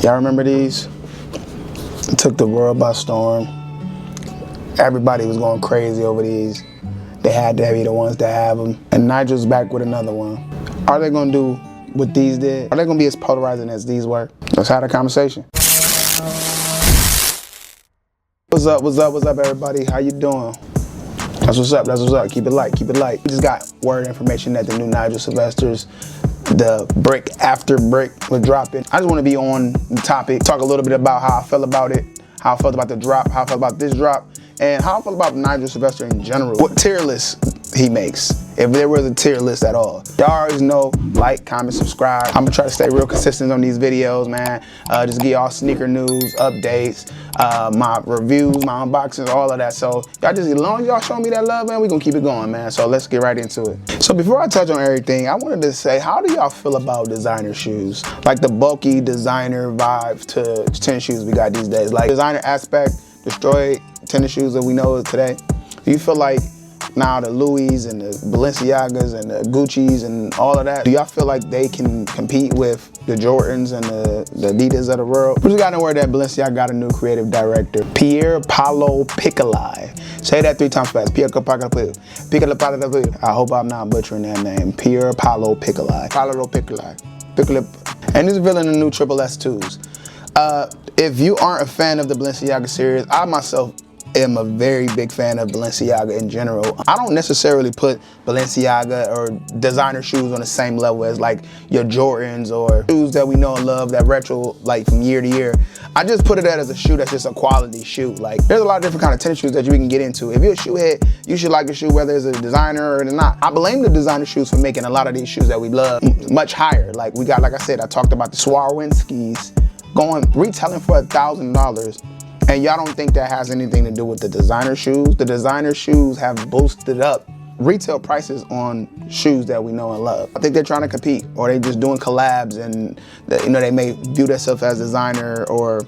Y'all remember these? It took the world by storm. Everybody was going crazy over these. They had to be the ones that have them. And Nigel's back with another one. Are they gonna do what these did? Are they gonna be as polarizing as these were? Let's have a conversation. What's up, what's up, what's up, everybody? How you doing? That's what's up, that's what's up. Keep it light, keep it light. We just got word information that the new Nigel Sylvester's, the brick after brick was dropping. I just want to be on the topic, talk a little bit about how I felt about it, how I felt about the drop, how I felt about this drop, and how I felt about Nigel Sylvester in general. What tier list he makes, if there was a tier list at all. Y'all always know, like, comment, subscribe. I'm gonna try to stay real consistent on these videos, man. Just give y'all sneaker news, updates, my reviews, my unboxings, all of that. So y'all just, as long as y'all show me that love, man, we gonna keep it going, man. So let's get right into it. So before I touch on everything, I wanted to say, how do y'all feel about designer shoes? Like the bulky designer vibe to tennis shoes we got these days. Like designer aspect destroyed tennis shoes that we know today. Do you feel like now the Louis and the Balenciagas and the Gucci's and all of that, do y'all feel like they can compete with the Jordans and the Adidas of the world? We just got to word that Balenciaga got a new creative director, Pier Paolo Piccolai. Say that 3 times fast. Pier Paolo Piccolai. I hope I'm not butchering that name. Pier Paolo Piccolai. Paolo Piccolai. And he's revealing the new S2s. If you aren't a fan of the Balenciaga series, I myself am a very big fan of Balenciaga in general. I don't necessarily put Balenciaga or designer shoes on the same level as like your Jordans or shoes that we know and love, that retro like from year to year. I just put it as a shoe that's just a quality shoe. Like there's a lot of different kind of tennis shoes that you can get into. If you're a shoe head, you should like a shoe whether it's a designer or not. I blame the designer shoes for making a lot of these shoes that we love much higher. Like we got, like I said, I talked about the Swarovskis retailing for $1,000. And y'all don't think that has anything to do with the designer shoes? The designer shoes have boosted up retail prices on shoes that we know and love. I think they're trying to compete, or they just doing collabs, and they may view themselves as designer, or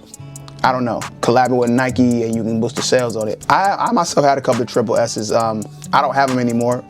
I don't know, collabing with Nike and you can boost the sales on it. I myself had a couple of triple S's. I don't have them anymore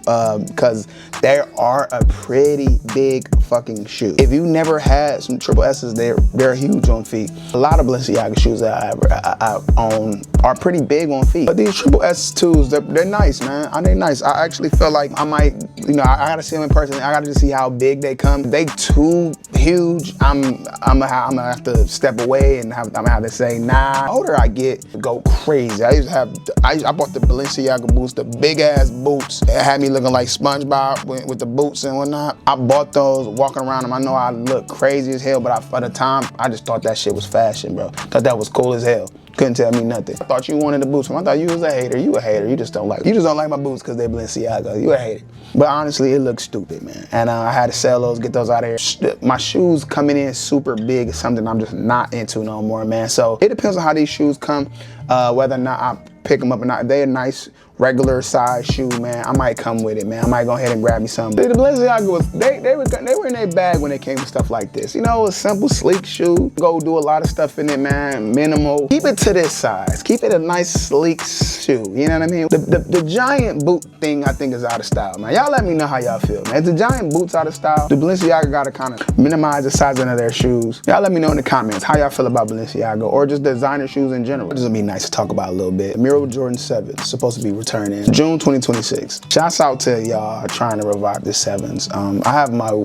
because they are a pretty big fucking shoe. If you never had some triple S's, they're huge on feet. A lot of Balenciaga shoes that I own are pretty big on feet. But these triple S2s, they're nice, man. They're nice. I actually feel like I might, I gotta see them in person. I gotta just see how big they come. If they too huge, I'm gonna have to step away, and I'm gonna have to say, nah. The older I get, go crazy. I bought the Balenciaga boots, the big ass boots. It had me looking like SpongeBob with the boots and whatnot. I bought those, walking around them. I know I look crazy as hell, but at the time, I just thought that shit was fashion, bro. Thought that was cool as hell. Couldn't tell me nothing. I thought you wanted the boots. I thought you was a hater. You a hater. You just don't like my boots because they Balenciaga. You a hater. But honestly, it looks stupid, man. And I had to sell those, get those out of here. My shoes coming in super big is something I'm just not into no more, man. So it depends on how these shoes come, whether or not I pick them up or not. If they're a nice regular size shoe, man, I might come with it, man. I might go ahead and grab me some. The Balenciaga was, they were in their bag when it came to stuff like this. A simple, sleek shoe. Go do a lot of stuff in it, man. Minimal. Keep it to this size. Keep it a nice, sleek shoe. You know what I mean? The giant boot thing, I think, is out of style, man. Y'all let me know how y'all feel, man. Is the giant boots out of style? The Balenciaga gotta kind of minimize the sizing of their shoes. Y'all let me know in the comments how y'all feel about Balenciaga or just designer shoes in general. This will be nice to talk about a little bit. Miro Jordan 7 supposed to be returning June 2026. Shouts out to y'all trying to revive the 7s. I have my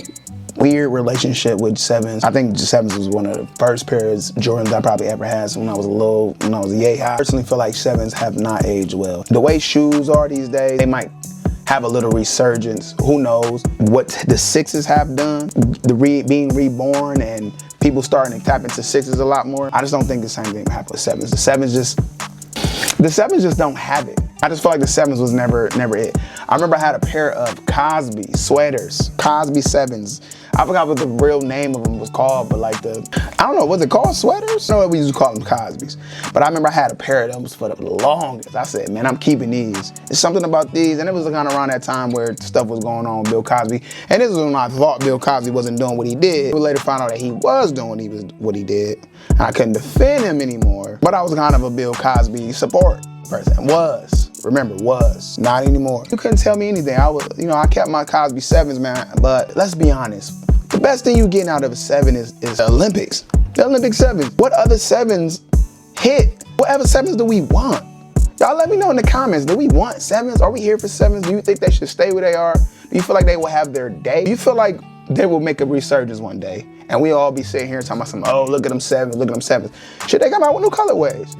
weird relationship with 7s. I think 7s was one of the first pairs of Jordans I probably ever had when I was yay high. I personally feel like 7s have not aged well. The way shoes are these days, they might have a little resurgence. Who knows what the 6s have done, being reborn and people starting to tap into 6s a lot more. I just don't think the same thing will happen with 7s. The 7s just don't have it. I just feel like the 7s was never it. I remember I had a pair of Cosby sweaters, Cosby 7s. I forgot what the real name of them was called, but like I don't know, was it called sweaters? No, we used to call them Cosbys. But I remember I had a pair of them for the longest. I said, man, I'm keeping these. There's something about these, and it was kind of around that time where stuff was going on with Bill Cosby. And this is when I thought Bill Cosby wasn't doing what he did. We later found out that he was doing what he did. And I couldn't defend him anymore. But I was kind of a Bill Cosby support person. Remember, not anymore. You couldn't tell me anything. I kept my Cosby 7s, man. But let's be honest. The best thing you getting out of a 7 is the Olympics. The Olympic 7s. What other 7s hit? What other 7s do we want? Y'all let me know in the comments. Do we want 7s? Are we here for 7s? Do you think they should stay where they are? Do you feel like they will have their day? Do you feel like they will make a resurgence one day and we all be sitting here talking about some, oh, look at them 7s, look at them 7s. Should they come out with new colorways?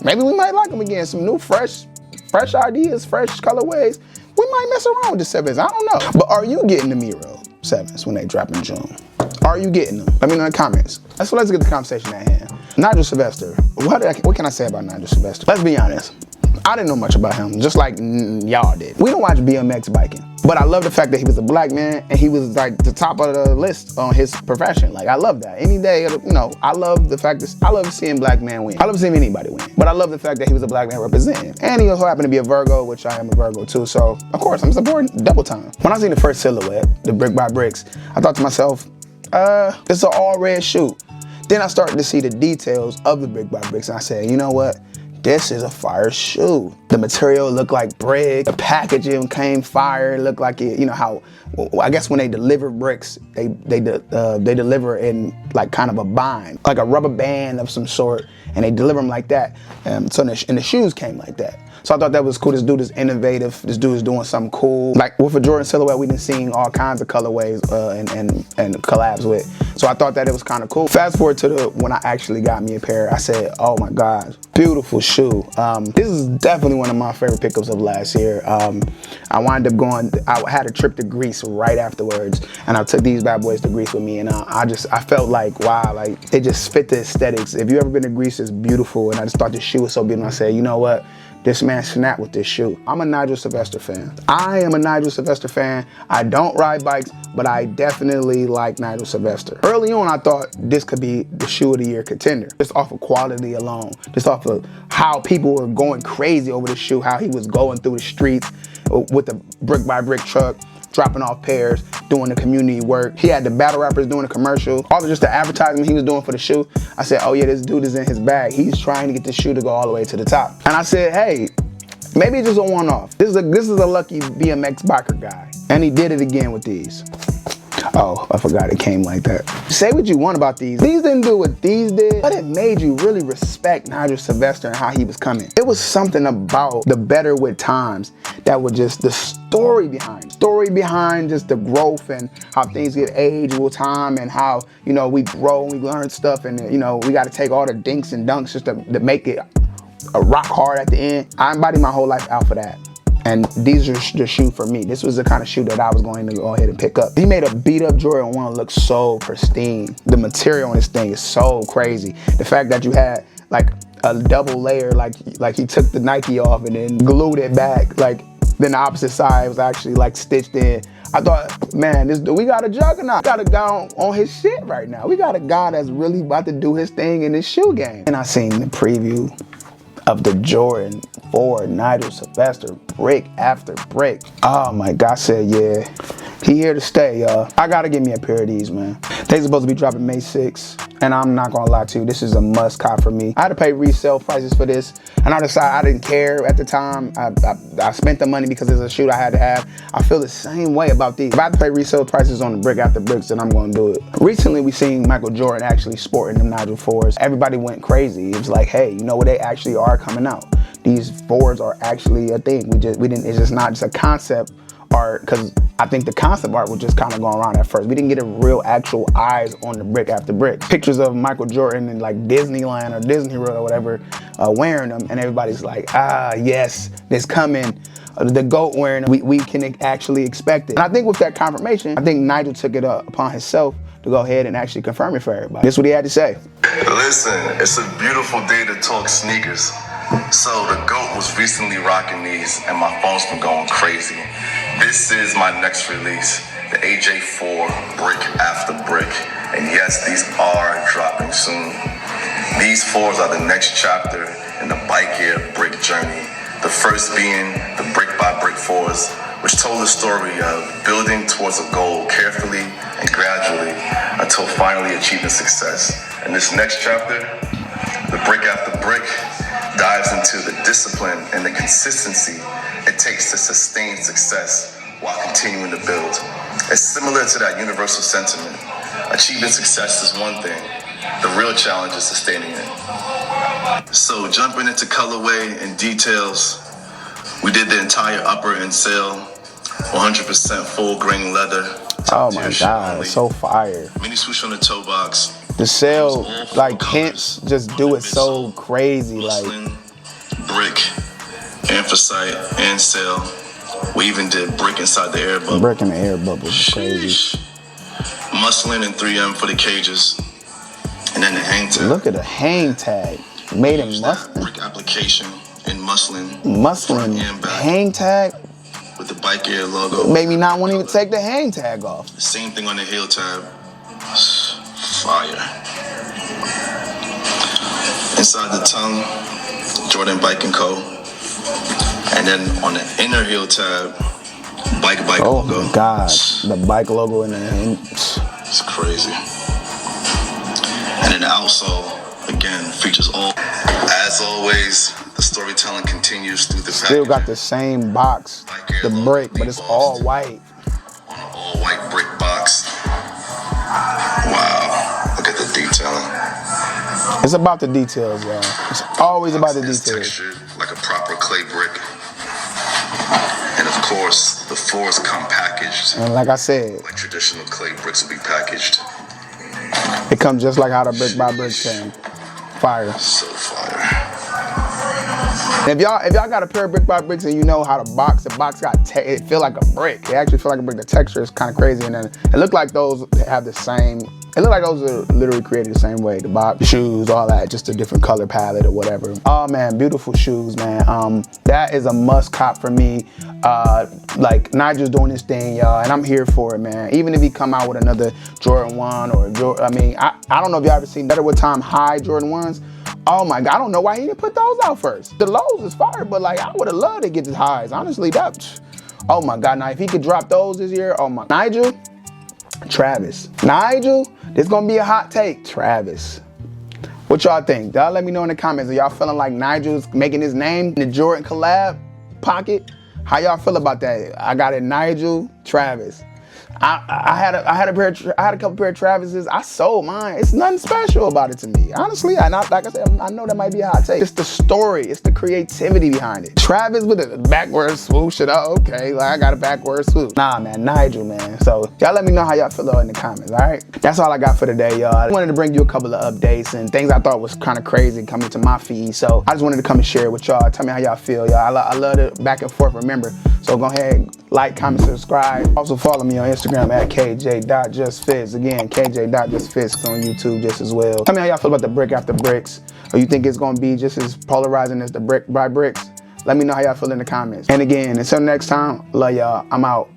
Maybe we might like them again. Some new, fresh ideas, fresh colorways. We might mess around with the 7s. I don't know. But are you getting the Miro 7s when they drop in June? Are you getting them? Let me know in the comments. So let's get the conversation at hand. Nigel Sylvester. What can I say about Nigel Sylvester? Let's be honest. I didn't know much about him, just like y'all did. We don't watch BMX biking, but I love the fact that he was a black man and he was like the top of the list on his profession. Like, I love that. Any day, you know, I love the fact that I love seeing black men win. I love seeing anybody win, but I love the fact that he was a black man representing. And he also happened to be a Virgo, which I am a Virgo too. So of course I'm supporting double time. When I seen the first silhouette, the brick by bricks, I thought to myself, it's an all red shoe. Then I started to see the details of the brick by bricks and I said, you know what? This is a fire shoe. The material looked like brick. The packaging came fire. It looked like it, you know how, I guess when they deliver bricks, they deliver in like kind of a bind, like a rubber band of some sort, and they deliver them like that. And the shoes came like that. So I thought that was cool. This dude is innovative. This dude is doing something cool. Like with a Jordan silhouette, we've been seeing all kinds of colorways and collabs with. So I thought that it was kind of cool. Fast forward to when I actually got me a pair, I said, oh my gosh, beautiful shoe. This is definitely one of my favorite pickups of last year. I wound up going, I had a trip to Greece right afterwards, and I took these bad boys to Greece with me, and I felt like, wow, like it just fit the aesthetics. If you ever been to Greece, it's beautiful, and I just thought the shoe was so beautiful. I said, you know what? This man snapped with this shoe. I'm a Nigel Sylvester fan. I am a Nigel Sylvester fan. I don't ride bikes, but I definitely like Nigel Sylvester. Early on, I thought this could be the shoe of the year contender, just off of quality alone, just off of how people were going crazy over the shoe, how he was going through the streets with the brick by brick truck, dropping off pairs, doing the community work. He had the battle rappers doing the commercial, all of just the advertisement he was doing for the shoe. I said, oh yeah, this dude is in his bag. He's trying to get the shoe to go all the way to the top. And I said, hey, maybe it's just a one-off. This is a lucky BMX biker guy. And he did it again with these. Oh, I forgot it came like that. Say what you want about these. These didn't do what these did, but it made you really respect Nigel Sylvester and how he was coming. It was something about the better with times that was just the story behind just the growth and how things get aged with time and how, you know, we grow and we learn stuff and, you know, we got to take all the dinks and dunks just to make it a rock hard at the end. I embody my whole life out for that. And these are the shoe for me. This was the kind of shoe that I was going to go ahead and pick up. He made a beat up Jordan 1 look so pristine. The material on this thing is so crazy. The fact that you had like a double layer, like he took the Nike off and then glued it back. Like then the opposite side was actually like stitched in. I thought, man, we got a juggernaut. We got a guy on his shit right now. We got a guy that's really about to do his thing in this shoe game. And I seen the preview of the Jordan 4 Nigel Sylvester brick after brick. Oh my God, I said, yeah, he here to stay, y'all. I gotta get me a pair of these, man. They supposed to be dropping May 6th, and I'm not gonna lie to you, this is a must cop for me. I had to pay resale prices for this, and I decided I didn't care at the time. I spent the money because it's a shoe I had to have. I feel the same way about these. If I have to pay resale prices on the brick after bricks, then I'm gonna do it. Recently, we seen Michael Jordan actually sporting them Nigel 4s. Everybody went crazy. It was like, hey, you know what, they actually are coming out. These 4s are actually a thing. It's just not just a concept art, because I think the concept art was just kind of going around at first. We didn't get a real actual eyes on the brick after brick. Pictures of Michael Jordan in like Disneyland or Disney World or whatever wearing them, and everybody's like, ah, yes, this coming. The GOAT wearing them, we can actually expect it. And I think with that confirmation, I think Nigel took it upon himself to go ahead and actually confirm it for everybody. This is what he had to say. Listen, it's a beautiful day to talk sneakers. So the GOAT was recently rocking these and my phone's been going crazy. This is my next release, the AJ4 Brick After Brick. And yes, these are dropping soon. These 4s are the next chapter in the bike gear brick journey. The first being the brick by brick 4s, which told the story of building towards a goal carefully and gradually until finally achieving success. And this next chapter, the brick after brick, dives into the discipline and the consistency it takes to sustain success while continuing to build. It's similar to that universal sentiment. Achieving success is one thing. The real challenge is sustaining it. So jumping into colorway and details, we did the entire upper and sail, 100% full grain leather. Oh my God, it's so fire. Mini swoosh on the toe box. The sail, like hints, just do it so crazy. Muslin, like brick, anthracite, and sail. We even did brick inside the air bubble. Brick in the air bubble is crazy. Muslin and 3M for the cages. And then the hang tag. Look at the hang tag. Made in muslin. Brick application in muslin. Muslin hang tag. With the bike air logo. Made me not want to even take the hang tag off. The same thing on the heel tab. Fire. Inside the tongue, Jordan Bike & Co. And then on the inner heel tab, bike logo. Oh my God, the bike logo in the it's crazy. And then the outsole, again, features all. As always, the storytelling continues through the Still packaging. got the same box, the brick, but it's all white. On an all white brick box. Wow, look at the detailing. It's about the details, y'all. It's always about the It's details. textured like a proper clay brick. And of course, the floors come packaged And like I said, like traditional clay bricks will be packaged. it comes just like how the brick by brick came. Fire. So fire. And if y'all got a pair of brick by bricks and you know how the box got it feel like a brick. It actually feel like a brick. The texture is kind of crazy, and then it look like those have the same. It look like those are literally created the same way. The box, the shoes, all that, just a different color palette or whatever. Oh man, beautiful shoes, man. That is a must cop for me. Like Nigel's doing this thing, y'all, and I'm here for it, man. Even if he come out with another Jordan 1 or I don't know if y'all ever seen Better With Time high Jordan 1s. Oh my God, I don't know why he didn't put those out first. The lows is fire, but like I would have loved to get the highs. Honestly, oh my God, now if he could drop those this year, oh my. Nigel, Travis. Nigel, this gonna be a hot take. Travis. What y'all think? Y'all let me know in the comments. Are y'all feeling like Nigel's making his name in the Jordan collab pocket? How y'all feel about that? I got it, Nigel, Travis. I had a couple pair of Travises. I sold mine. It's nothing special about it to me. Honestly, like I said, I know that might be a hot take. It's the story. It's the creativity behind it. Travis with a backward swoosh. Okay, like I got a backward swoosh. Nah, man, Nigel, man. So y'all let me know how y'all feel in the comments, all right? That's all I got for today, y'all. I wanted to bring you a couple of updates and things I thought was kind of crazy coming to my feed. So I just wanted to come and share it with y'all. Tell me how y'all feel, y'all. I love it back and forth, remember. So go ahead, like, comment, subscribe. Also follow me on Instagram at KJ.justfitz. Again, KJ.justfitz on YouTube just as well. Tell me how y'all feel about the brick after bricks. Or you think it's gonna be just as polarizing as the brick by bricks? Let me know how y'all feel in the comments. And again, until next time, love y'all. I'm out.